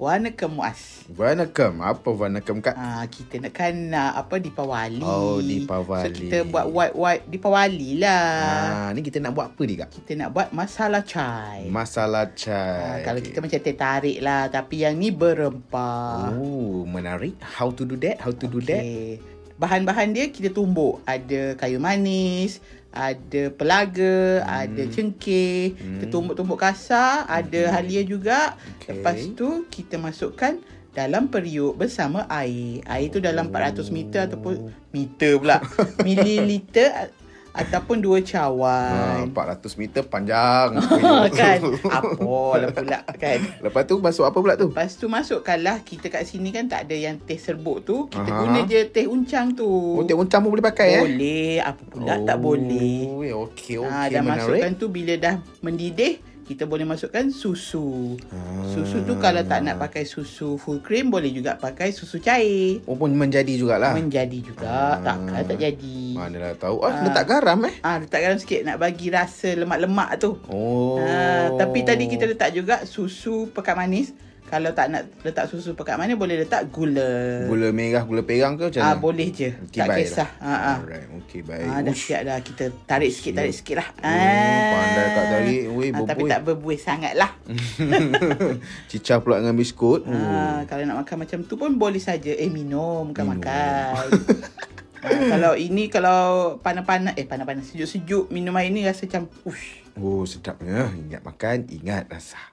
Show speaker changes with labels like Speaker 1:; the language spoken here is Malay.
Speaker 1: Wanakam Muaz.
Speaker 2: Wanakam. Apa wanakam, Kak?
Speaker 1: Kita nak Deepawali.
Speaker 2: Oh, Deepawali.
Speaker 1: So kita buat white Deepawali lah.
Speaker 2: Ni kita nak buat apa ni, Kak?
Speaker 1: Kita nak buat masala chai.
Speaker 2: Masala chai.
Speaker 1: Kalau kita macam teh tarik lah, tapi yang ni berempah.
Speaker 2: Oh, menarik. How to do that?
Speaker 1: Bahan-bahan dia kita tumbuk. Ada kayu manis, ada pelaga, ada cengkeh. Kita tumbuk-tumbuk kasar. Ada halia juga. Lepas tu kita masukkan dalam periuk bersama air. Air tu dalam 400 meter ataupun meter pula. Mililiter ataupun 2 cawan.
Speaker 2: 400 meter panjang.
Speaker 1: Kan? Apalah pula kan.
Speaker 2: Lepas tu masuk apa pula tu?
Speaker 1: Lepas tu masukkanlah, kita kat sini kan tak ada yang teh serbuk tu. Kita guna je teh uncang tu.
Speaker 2: Oh, teh uncang pun boleh pakai
Speaker 1: Boleh. Apa pula tak boleh.
Speaker 2: Okey,
Speaker 1: Dan
Speaker 2: menarik.
Speaker 1: masukkan tu bila dah mendidih, kita boleh masukkan susu. Susu tu kalau tak nak pakai susu full cream, boleh juga pakai susu cair.
Speaker 2: Oh, pun menjadi jugalah.
Speaker 1: Menjadi juga. Takkan tak jadi.
Speaker 2: Manalah tahu. Letak garam
Speaker 1: Letak garam sikit nak bagi rasa lemak-lemak tu.
Speaker 2: Oh.
Speaker 1: Tapi tadi kita letak juga susu pekat manis. Kalau tak nak letak susu pekat manis, boleh letak gula.
Speaker 2: Gula merah, gula perang ke macam mana?
Speaker 1: Boleh je. Tak kisah.
Speaker 2: Alright, okey, baik.
Speaker 1: Dah siap dah. Kita tarik sikit lah.
Speaker 2: Pandai Kak tarik.
Speaker 1: Tapi tak berbuih sangat lah.
Speaker 2: Cicah pula dengan biskut.
Speaker 1: Kalau nak makan macam tu pun boleh saja. Minum, bukan makan. Kalau panas-panas, sejuk-sejuk, minum air ni rasa macam
Speaker 2: Oh, sedapnya. Ingat makan, ingat rasa.